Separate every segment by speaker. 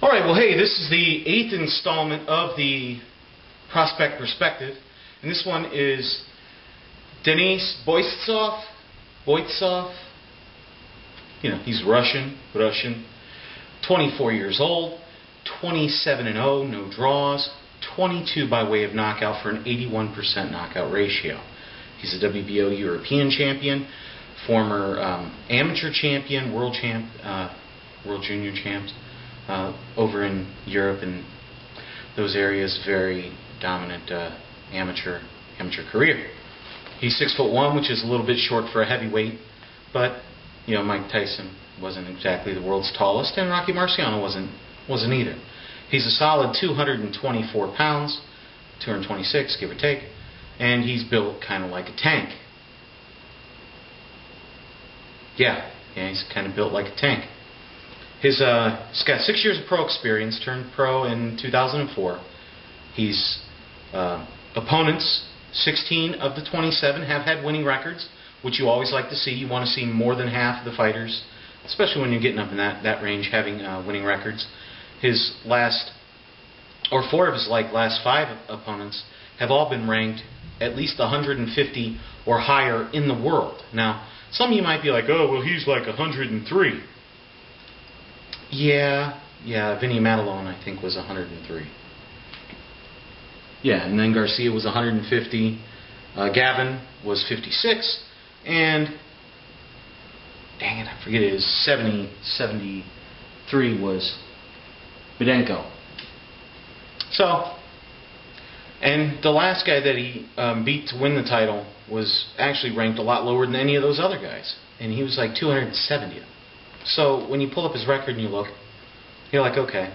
Speaker 1: Alright, well hey, this is the 8th installment of the Prospect Perspective, and this one is Denis Boytsov. You know, he's Russian, 24 years old, 27-0, no draws, 22 by way of knockout for an 81% knockout ratio. He's a WBO European Champion, former amateur champion, world junior champs over in Europe and those areas. Very dominant amateur career. He's 6'1", which is a little bit short for a heavyweight, but you know, Mike Tyson wasn't exactly the world's tallest, and Rocky Marciano wasn't either. He's a solid 224 pounds, 226 give or take, and he's built kind of like a tank. Yeah, he's kind of built like a tank. He's got 6 years of pro experience, turned pro in 2004. His opponents, 16 of the 27, have had winning records, which you always like to see. You want to see more than half of the fighters, especially when you're getting up in that range, having winning records. His last, or 4 of his last 5 opponents have all been ranked at least 150 or higher in the world. Now, some of you might be like, oh, well, he's like 103. Yeah, Vinny Matalone, I think, was 103. Yeah, and then Garcia was 150. Gavin was 56. And, dang it, I forget it, 73 was Bidenko. So, and the last guy that he beat to win the title was actually ranked a lot lower than any of those other guys. And he was like 270th. So when you pull up his record and you look, you're like, okay,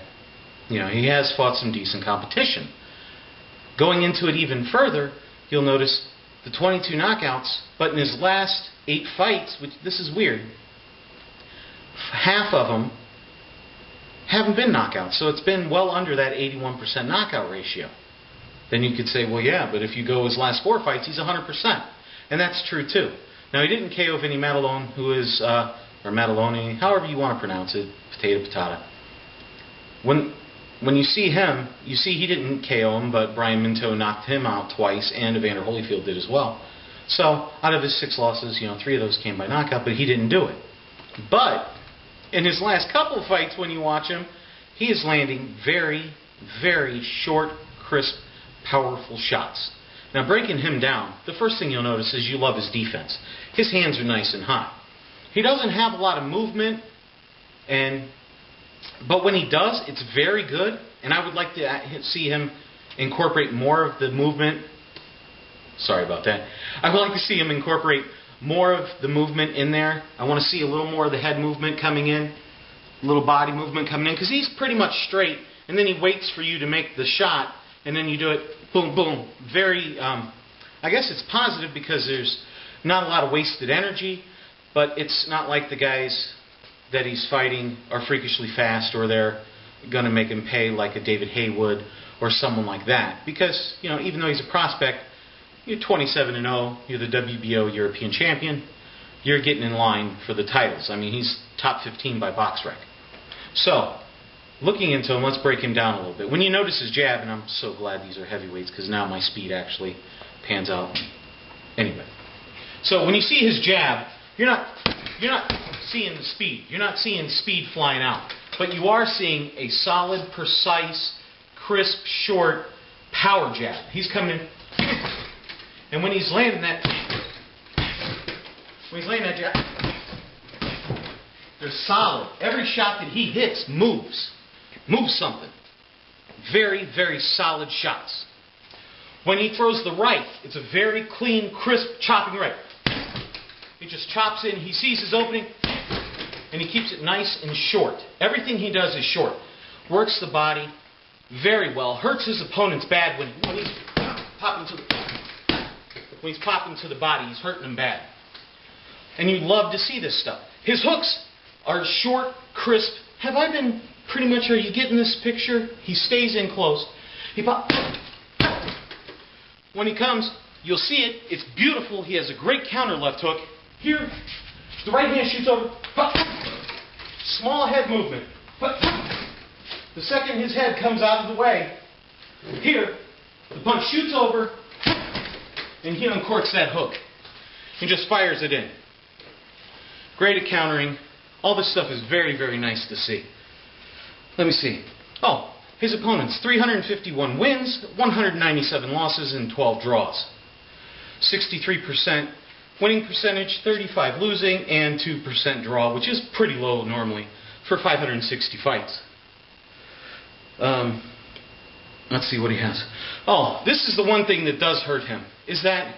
Speaker 1: you know, he has fought some decent competition. Going into it even further, you'll notice the 22 knockouts, but in his last 8 fights, which this is weird, half of them haven't been knockouts. So it's been well under that 81% knockout ratio. Then you could say, well, yeah, but if you go his last 4 fights, he's 100%. And that's true, too. Now, he didn't KO Vinny Matalone, who is, or Matalone, however you want to pronounce it, potato, patata. When you see him, you see he didn't KO him, but Brian Minto knocked him out twice, and Evander Holyfield did as well. So, out of his 6 losses, you know, 3 of those came by knockout, but he didn't do it. But, in his last couple of fights, when you watch him, he is landing very, very short, crisp, powerful shots. Now, breaking him down, the first thing you'll notice is you love his defense. His hands are nice and high. He doesn't have a lot of movement, but when he does, it's very good, and I would like to see him incorporate more of the movement. Sorry about that. I would like to see him incorporate more of the movement in there. I want to see a little more of the head movement coming in, a little body movement coming in, because he's pretty much straight, and then he waits for you to make the shot, and then you do it, boom, boom. Very, I guess it's positive because there's not a lot of wasted energy, but it's not like the guys that he's fighting are freakishly fast or they're going to make him pay like a David Haywood or someone like that. Because, you know, even though he's a prospect, you're 27-0, you're the WBO European Champion, you're getting in line for the titles. I mean, he's top 15 by BoxRec. So, looking into him, let's break him down a little bit. When you notice his jab, and I'm so glad these are heavyweights because now my speed actually pans out. Anyway. So when you see his jab, you're not seeing the speed. You're not seeing speed flying out. But you are seeing a solid, precise, crisp, short power jab. He's coming in. And when he's landing that jab, they're solid. Every shot that he hits moves something. Very, very solid shots. When he throws the right, it's a very clean, crisp, chopping right. He just chops in, he sees his opening, and he keeps it nice and short. Everything he does is short. Works the body very well. Hurts his opponents bad when he's popping to the body. He's hurting them bad. And you love to see this stuff. His hooks are short, crisp. Have I been pretty much, are you getting this picture? He stays in close. When he comes, you'll see it. It's beautiful. He has a great counter left hook. Here, the right hand shoots over. Small head movement. The second his head comes out of the way, here, the punch shoots over, and he uncorks that hook. He just fires it in. Great at countering. All this stuff is very, very nice to see. Let me see. Oh, his opponents, 351 wins, 197 losses, and 12 draws. 63% winning percentage, 35 losing, and 2% draw, which is pretty low normally for 560 fights. Let's see what he has. Oh, this is the one thing that does hurt him, is that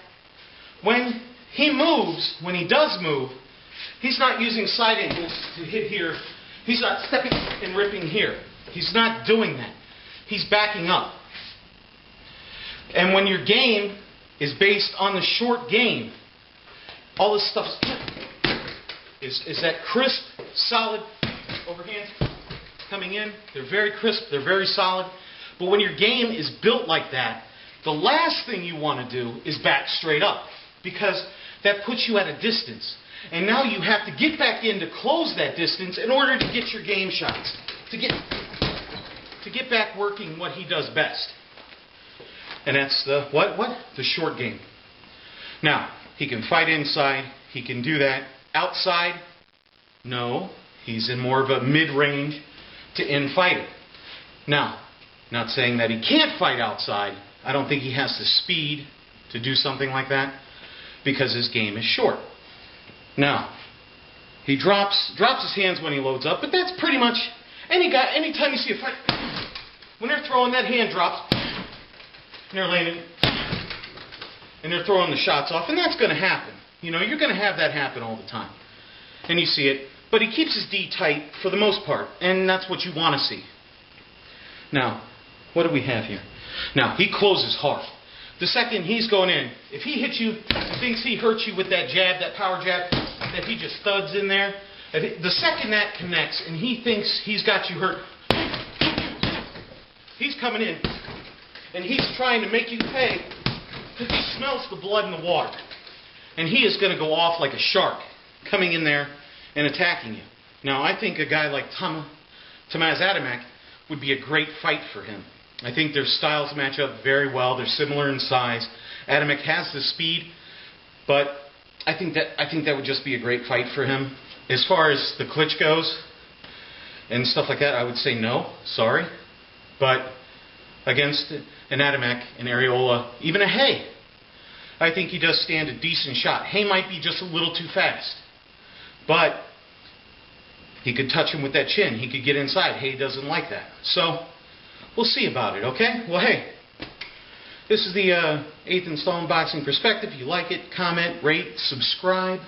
Speaker 1: when he moves, when he does move, he's not using side angles to hit here. He's not stepping and ripping here. He's not doing that. He's backing up. And when your game is based on the short game, all this stuff is that crisp, solid overhands coming in. They're very crisp. They're very solid. But when your game is built like that, the last thing you want to do is back straight up, because that puts you at a distance. And now you have to get back in to close that distance in order to get your game shots, to get back working what he does best. And that's the what? The short game. Now, he can fight inside. He can do that. Outside? No. He's in more of a mid-range to in fighter. Now, not saying that he can't fight outside. I don't think he has the speed to do something like that because his game is short. Now, he drops his hands when he loads up, but that's pretty much anytime you see a fight, when they're throwing, that hand drops, and they're landing, and they're throwing the shots off, and that's going to happen. You know, you're going to have that happen all the time. And you see it, but he keeps his D tight for the most part, and that's what you want to see. Now, what do we have here? Now, he closes hard. The second he's going in, if he hits you and thinks he hurts you with that jab, that power jab, that he just studs in there, the second that connects and he thinks he's got you hurt, he's coming in and he's trying to make you pay because he smells the blood in the water. And he is going to go off like a shark coming in there and attacking you. Now, I think a guy like Tomasz Adamek would be a great fight for him. I think their styles match up very well. They're similar in size. Adamek has the speed, but I think that would just be a great fight for him. As far as the clinch goes and stuff like that, I would say no, sorry. But against an Adamek, an Areola, even a Hay, I think he does stand a decent shot. Hay might be just a little too fast, but he could touch him with that chin. He could get inside. Hay doesn't like that. So we'll see about it, okay? Well, hey, this is the 8th installment Boxing Perspective. If you like it, comment, rate, subscribe.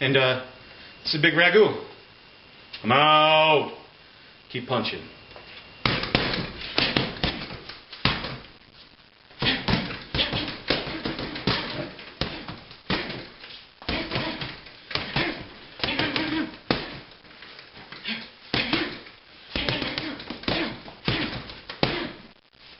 Speaker 1: And it's a Bigragu. I'm out. Keep punching.